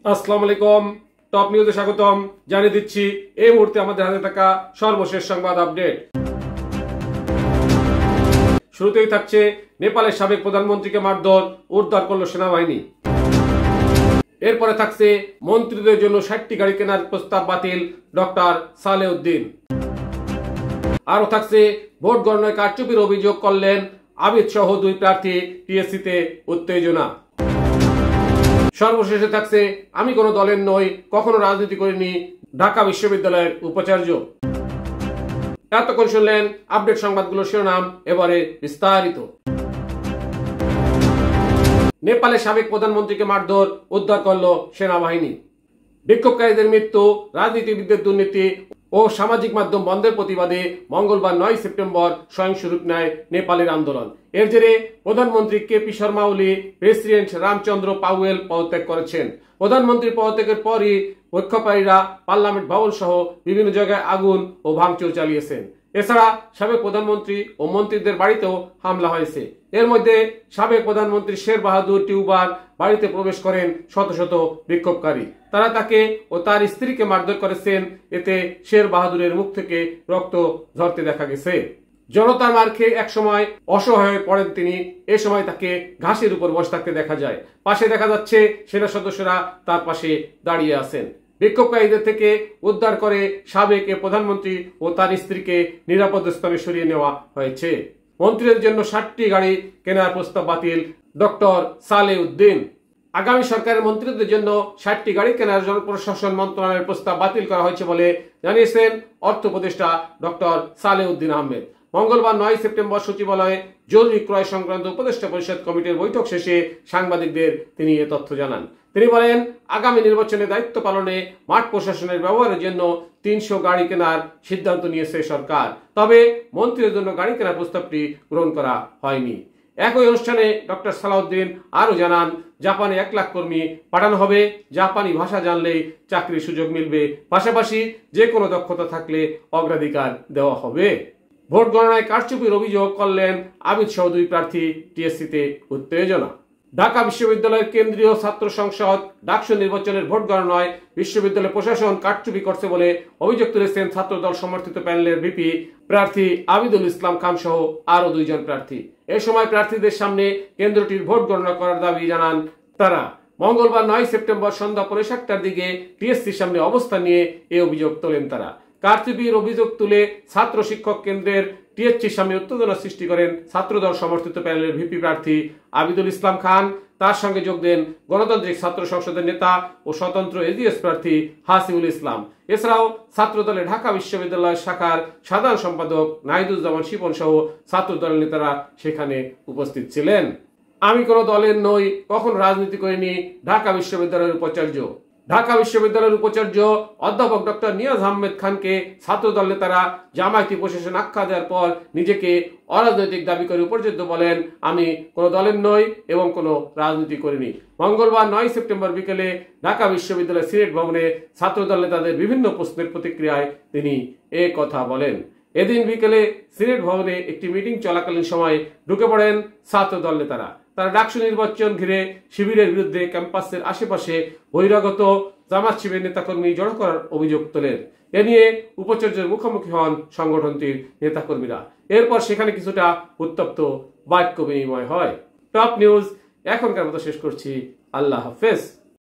আসসালামু আলাইকুম। টপ নিউজে স্বাগতম। জানিয়ে দিচ্ছি এই মুহূর্তে আমাদের হাতে থাকা সর্বশেষ সংবাদ আপডেট। শুরুতেই থাকছে নেপালের সাবেক প্রধানমন্ত্রীকে মারধর, উদ্ধার করল সেনাবাহিনী। এরপরে থাকছে মন্ত্রীদের জন্য 60টি গাড়ি কেনার প্রস্তাব বাতিল, ডক্টর সালেউদ্দিন। আরো থাকছে ভোট গণনায় কারচুপির অভিযোগ করলেন আবিদ সহ 2 প্রার্থী, টিএসসিতে উত্তেজনা। সর্বশেষে থাকছে আমি কোনো দলের নই, কখনো রাজনীতি করিনি, ঢাকা বিশ্ববিদ্যালয়ের উপাচার্য। এতক্ষণ শুনলেন আপডেট সংবাদগুলোর শিরোনাম, এবারে বিস্তারিত। নেপালের সাবেক প্রধানমন্ত্রীকে মারধর, উদ্ধার করল সেনাবাহিনী। বিক্ষোভকারীদের মৃত্যু, রাজনীতিবিদদের দুর্নীতি ও সামাজিক মাধ্যম বন্ধের প্রতিবাদে মঙ্গলবার 9 সেপ্টেম্বর সহিংস রূপ নেয় নেপালের আন্দোলন। এর জেরে প্রধানমন্ত্রী কেপি শর্মা ওলি, প্রেসিডেন্ট রামচন্দ্র পাউয়েল পদত্যাগ করেছেন। প্রধানমন্ত্রীর পদত্যাগের পরই বিক্ষোভকারীরা পার্লামেন্ট ভবন সহ বিভিন্ন জায়গায় আগুন ও ভাঙচুর চালিয়েছেন। এছাড়া সাবেক প্রধানমন্ত্রী ও মন্ত্রীদের বাড়িতেও হামলা হয়েছে। এর মধ্যে সাবেক প্রধানমন্ত্রী শের বাহাদুর টিউবার বাড়িতে প্রবেশ করেন শত শত বিক্ষোভকারী। তারা তাকে ও তার স্ত্রীকে মারধর করেছেন। এতে শের বাহাদুরের মুখ থেকে রক্ত ঝরতে দেখা গেছে। জনতার মার খেয়ে একসময় অসহায় হয়ে পড়েন তিনি। এ সময় তাকে ঘাসের উপর বসে থাকতে দেখা যায়। পাশে দেখা যাচ্ছে সেনা সদস্যরা তার পাশে দাঁড়িয়ে আছেন। বিক্ষোভকারীদের থেকে উদ্ধার করে সাবেক প্রধানমন্ত্রী ও তার স্ত্রীকে নিরাপদ স্থানে সরিয়ে নেওয়া হয়েছে। মন্ত্রীদের জন্য 60টি গাড়ি কেনার প্রস্তাব বাতিল, ডক্টর সালেউদ্দিন। আগামী সরকারের মন্ত্রীদের জন্য 60টি গাড়ি কেনার জনপ্রশাসন মন্ত্রণালয়ের প্রস্তাব বাতিল করা হয়েছে বলে জানিয়েছেন অর্থ উপদেষ্টা ডক্টর সালেউদ্দিন আহমেদ। মঙ্গলবার 9 সেপ্টেম্বর সচিবালয়ে জরুরি ক্রয় সংক্রান্ত উপদেষ্টা পরিষদ কমিটির বৈঠক শেষে সাংবাদিকদের তিনি এ তথ্য জানান। তিনি বলেন, আগামী নির্বাচনে দায়িত্ব পালনে মাঠ প্রশাসনের ব্যবহারের জন্য 300 গাড়ি কেনার সিদ্ধান্ত নিয়েছে সরকার। তবে মন্ত্রীদের জন্য গাড়ি কেনার প্রস্তাবটি গ্রহণ করা হয়নি। একই অনুষ্ঠানে ডক্টর সালাউদ্দিন আরো জানান, জাপানে 1 লাখ কর্মী পাঠানো হবে। জাপানি ভাষা জানলেই চাকরির সুযোগ মিলবে, পাশাপাশি যে কোনো দক্ষতা থাকলে অগ্রাধিকার দেওয়া হবে। ভোট গণনায় কারচুপির অভিযোগ করলেন আবিদ সহ 2 প্রার্থী, টিএসসিতে উত্তেজনা। ঢাকা বিশ্ববিদ্যালয়ের কেন্দ্রীয় ছাত্র সংসদ ডাকসু নির্বাচনের ভোট গণনায় বিশ্ববিদ্যালয় প্রশাসন কারচুপি করছে বলে অভিযোগ তুলেছেন ছাত্রদল সমর্থিত প্যানেলের ভিপি প্রার্থী আবিদুল ইসলাম খান সহ আরো 2 জন প্রার্থী। এ সময় প্রার্থীদের সামনে কেন্দ্রটির ভোট গণনা করার দাবি জানান তারা। মঙ্গলবার 9 সেপ্টেম্বর সন্ধ্যা 7:30টার দিকে টিএসসির সামনে অবস্থান নিয়ে এই অভিযোগ তোলেন তারা। কারচুপির অভিযোগ তুলে ছাত্র শিক্ষক কেন্দ্রের টিএসসির সামনে উত্তেজনা সৃষ্টি করেন ছাত্রদল সমর্থিত প্যানেলের ভিপি প্রার্থী আবিদুল ইসলাম খান। তার সঙ্গে যোগ দেন গণতান্ত্রিক ছাত্র সংসদের নেতা ও স্বতন্ত্র এজিএস প্রার্থী হাসিবুল ইসলাম। এছাড়াও ছাত্রদলের ঢাকা বিশ্ববিদ্যালয় শাখার সাধারণ সম্পাদক নাহিদুজ্জামান শিপন সহ ছাত্রদলের নেতারা সেখানে উপস্থিত ছিলেন। আমি কোনো দলের নই, কখনো রাজনীতি করিনি, ঢাকা বিশ্ববিদ্যালয়ের উপাচার্য। ঢাকা বিশ্ববিদ্যালয়ের উপাচার্য অধ্যাপক ডক্টর নিয়াজ আহমেদ খানকে ছাত্রদল নেতারা জামায়াতি প্রশাসন আখ্যা দেওয়ার পর নিজেকে অরাজনৈতিক দাবি করে উপাচার্য বলেন, আমি কোনো দলের নই এবং কোনো রাজনীতি করিনি। মঙ্গলবার 9 সেপ্টেম্বর বিকেলে ঢাকা বিশ্ববিদ্যালয় সিনেট ভবনে ছাত্রদল নেতাদের বিভিন্ন প্রশ্নের প্রতিক্রিয়ায় তিনি এ কথা বলেন। এদিন বিকেলে সিনেট ভবনে একটি মিটিং চলাকালীন সময় ঢুকে পড়েন ছাত্রদল নেতারা। তারা ডাকসু নির্বাচন ঘিরে শিবিরের বিরুদ্ধে ক্যাম্পাসের আশেপাশে বহিরাগত জামাত শিবিরের নেতাকর্মী জড়ো করার অভিযোগ তোলেন। এ নিয়ে উপাচার্যের মুখোমুখি হন সংগঠনটির নেতাকর্মীরা। এরপর সেখানে কিছুটা উত্তপ্ত বাক্য বিনিময় হয়। টপ নিউজ এখনকার মতো শেষ করছি। আল্লাহ হাফেজ।